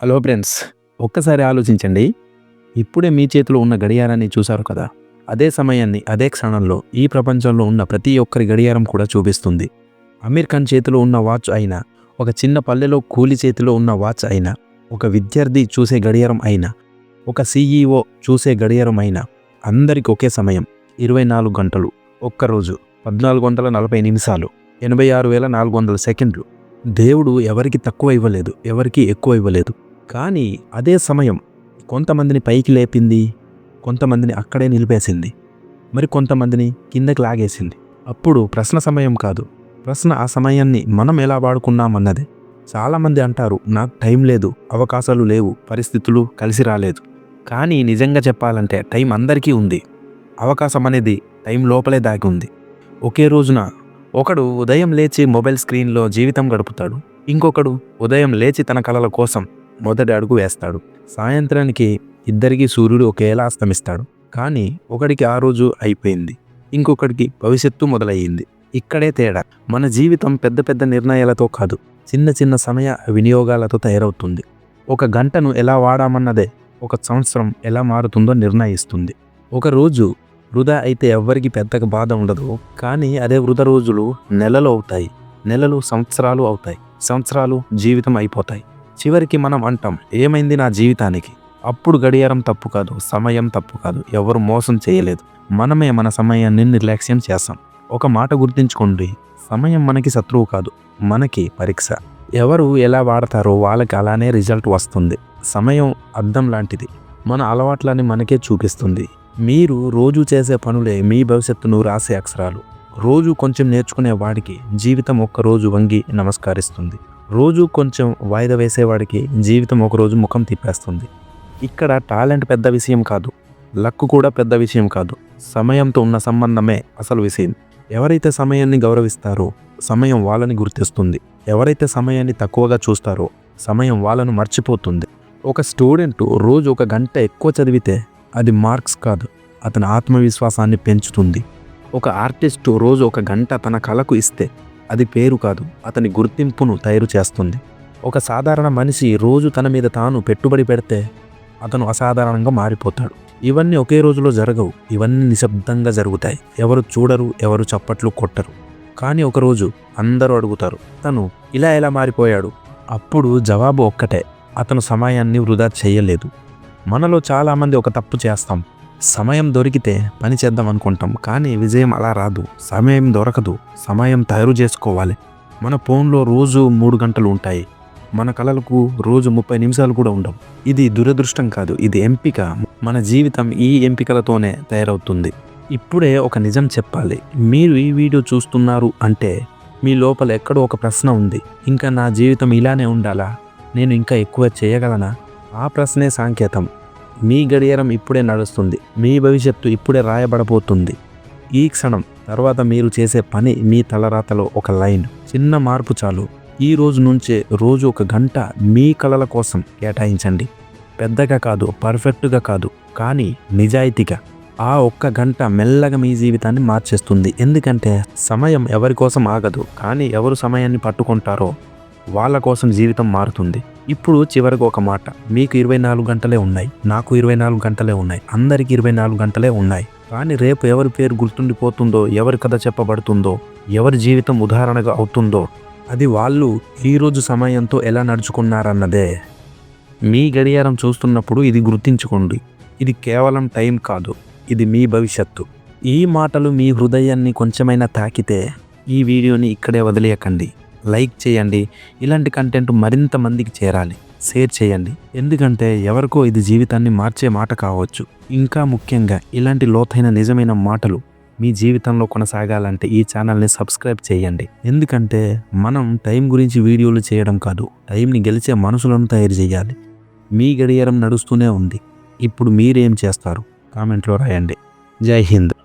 Hello friends, ఒక్కసారి ఆలోచించండి. ఇప్పుడే మీ చేతిలో ఉన్న గడియారాన్ని చూశారు కదా! అదే సమయాన్ని, అదే క్షణంలో ఈ ప్రపంచంలో ఉన్న ప్రతి ఒక్కరి గడియారం కూడా చూపిస్తుంది. అమీర్ ఖాన్ చేతిలో ఉన్న వాచ్ అయినా, ఒక చిన్న పల్లెలో కూలి చేతిలో ఉన్న వాచ్ అయినా, ఒక విద్యార్థి చూసే గడియారం అయినా, ఒక సీఈఓ చూసే గడియారం అయినా, అందరికి ఒకే సమయం 24 గంటలు, ఒక్కరోజు 1440 నిమిషాలు, 86,400 సెకండ్లు. దేవుడు ఎవరికి తక్కువ ఇవ్వలేదు, ఎవరికి ఎక్కువ ఇవ్వలేదు. కానీ అదే సమయం కొంతమందిని పైకి లేపింది, కొంతమందిని అక్కడే నిలిపేసింది, మరి కొంతమందిని కిందకి లాగేసింది. అప్పుడు ప్రశ్న సమయం కాదు, ప్రశ్న ఆ సమయాన్ని మనం ఎలా వాడుకున్నామన్నదే. చాలామంది అంటారు, నాకు టైం లేదు, అవకాశాలు లేవు, పరిస్థితులు కలిసి రాలేదు. కానీ నిజంగా చెప్పాలంటే టైం అందరికీ ఉంది. అవకాశం అనేది టైం లోపలే దాగి ఉంది. ఒకే రోజున ఒకడు ఉదయం లేచి మొబైల్ స్క్రీన్లో జీవితం గడుపుతాడు, ఇంకొకడు ఉదయం లేచి తన కలల కోసం మొదటి అడుగు వేస్తాడు. సాయంత్రానికి ఇద్దరికీ సూర్యుడు ఒకేలా అస్తమిస్తాడు. కానీ ఒకడికి ఆ రోజు అయిపోయింది, ఇంకొకడికి భవిష్యత్తు మొదలయ్యింది. ఇక్కడే తేడా. మన జీవితం పెద్ద పెద్ద నిర్ణయాలతో కాదు, చిన్న చిన్న సమయ వినియోగాలతో తయారవుతుంది. ఒక గంటను ఎలా వాడామన్నదే ఒక సంవత్సరం ఎలా మారుతుందో నిర్ణయిస్తుంది. ఒక రోజు వృధా అయితే ఎవ్వరికి పెద్దగా బాధ ఉండదు, కానీ అదే వృధా రోజులు నెలలు అవుతాయి, నెలలు సంవత్సరాలు అవుతాయి, సంవత్సరాలు జీవితం అయిపోతాయి. చివరికి మనం అంటాం, ఏమైంది నా జీవితానికి? అప్పుడు గడియారం తప్పు కాదు, సమయం తప్పు కాదు, ఎవరు మోసం చేయలేదు, మనమే మన సమయాన్ని నిర్లక్ష్యం చేస్తాం. ఒక మాట గుర్తుంచుకోండి, సమయం మనకి శత్రువు కాదు, మనకి పరీక్ష. ఎవరు ఎలా వాడతారో వాళ్ళకి అలానే రిజల్ట్ వస్తుంది. సమయం అద్దం లాంటిది, మన అలవాట్లని మనకే చూపిస్తుంది. మీరు రోజు చేసే పనులే మీ భవిష్యత్తును రాసే అక్షరాలు. రోజు కొంచెం నేర్చుకునే వాడికి జీవితం ఒక్కరోజు వంగి నమస్కరిస్తుంది. రోజు కొంచెం వాయిదా వేసేవాడికి జీవితం ఒకరోజు ముఖం తిప్పేస్తుంది. ఇక్కడ టాలెంట్ పెద్ద విషయం కాదు, లక్ కూడా పెద్ద విషయం కాదు, సమయంతో ఉన్న సంబంధమే అసలు విషయం. ఎవరైతే సమయాన్ని గౌరవిస్తారో సమయం వాళ్ళని గుర్తిస్తుంది. ఎవరైతే సమయాన్ని తక్కువగా చూస్తారో సమయం వాళ్ళను మర్చిపోతుంది. ఒక స్టూడెంట్ రోజు 1 గంట ఎక్కువ చదివితే అది మార్క్స్ కాదు, అతని ఆత్మవిశ్వాసాన్ని పెంచుతుంది. ఒక ఆర్టిస్టు రోజు 1 గంట తన కళకు ఇస్తే అది పేరు కాదు, అతని గుర్తింపును తయారు చేస్తుంది. ఒక సాధారణ మనిషి రోజు తన మీద తాను పెట్టుబడి పెడితే అతను అసాధారణంగా మారిపోతాడు. ఇవన్నీ ఒకే రోజులో జరగవు, ఇవన్నీ నిశ్శబ్దంగా జరుగుతాయి. ఎవరు చూడరు, ఎవరు చప్పట్లు కొట్టరు. కానీ ఒకరోజు అందరూ అడుగుతారు, తను ఇలా ఎలా మారిపోయాడు? అప్పుడు జవాబు ఒక్కటే, అతను సమయాన్ని వృధా చేయలేదు. మనలో చాలామంది ఒక తప్పు చేస్తాం, సమయం దొరికితే పని చేద్దాం అనుకుంటాం, కానీ విజయం అలా రాదు. సమయం దొరకదు, సమయం తయారు చేసుకోవాలి. మన ఫోన్లో రోజు 3 గంటలు ఉంటాయి, మన కలలకు రోజు 30 నిమిషాలు కూడా ఉండవు. ఇది దురదృష్టం కాదు, ఇది ఎంపిక. మన జీవితం ఈ ఎంపికలతోనే తయారవుతుంది. ఇప్పుడే ఒక నిజం చెప్పాలి, మీరు ఈ వీడియో చూస్తున్నారు అంటే మీ లోపల ఎక్కడో ఒక ప్రశ్న ఉంది. ఇంకా నా జీవితం ఇలానే ఉండాలా? నేను ఇంకా ఎక్కువ చేయగలనా? ఆ ప్రశ్నే సంకేతం. మీ గడియారం ఇప్పుడే నడుస్తుంది, మీ భవిష్యత్తు ఇప్పుడే రాయబడబోతుంది. ఈ క్షణం తర్వాత మీరు చేసే పని మీ తలరాతలో ఒక లైన్. చిన్న మార్పు చాలు. ఈ రోజు నుంచే రోజు 1 గంట మీ కలల కోసం కేటాయించండి. పెద్దగా కాదు, పర్ఫెక్ట్గా కాదు, కానీ నిజాయితీగా. ఆ 1 గంట మెల్లగా మీ జీవితాన్ని మార్చేస్తుంది. ఎందుకంటే సమయం ఎవరి కోసం ఆగదు, కానీ ఎవరు సమయాన్ని పట్టుకుంటారో వాళ్ళ కోసం జీవితం మారుతుంది. ఇప్పుడు చివరికి ఒక మాట, మీకు 24 గంటలే ఉన్నాయి, నాకు 24 గంటలే ఉన్నాయి, అందరికీ 24 గంటలే ఉన్నాయి. కానీ రేపు ఎవరి పేరు గుర్తుండిపోతుందో, ఎవరి కథ చెప్పబడుతుందో, ఎవరి జీవితం ఉదాహరణగా అవుతుందో, అది వాళ్ళు ఈరోజు సమయంతో ఎలా నడుచుకున్నారన్నదే. మీ గడియారం చూస్తున్నప్పుడు ఇది గుర్తించుకోండి, ఇది కేవలం టైం కాదు, ఇది మీ భవిష్యత్తు. ఈ మాటలు మీ హృదయాన్ని కొంచెమైనా తాకితే ఈ వీడియోని ఇక్కడే వదిలేయకండి. లైక్ చేయండి, ఇలాంటి కంటెంట్ మరింత మందికి చేరాలి. షేర్ చేయండి, ఎందుకంటే ఎవరికో ఇది జీవితాన్ని మార్చే మాట కావచ్చు. ఇంకా ముఖ్యంగా ఇలాంటి లోతైన నిజమైన మాటలు మీ జీవితంలో కొనసాగాలంటే ఈ ఛానల్ని సబ్స్క్రైబ్ చేయండి. ఎందుకంటే మనం టైం గురించి వీడియోలు చేయడం కాదు, టైంని గెలిచే మనుషులను తయారు చేయాలి. మీ గడియారం నడుస్తూనే ఉంది, ఇప్పుడు మీరేం చేస్తారు? కామెంట్లో రాయండి. జై హింద్.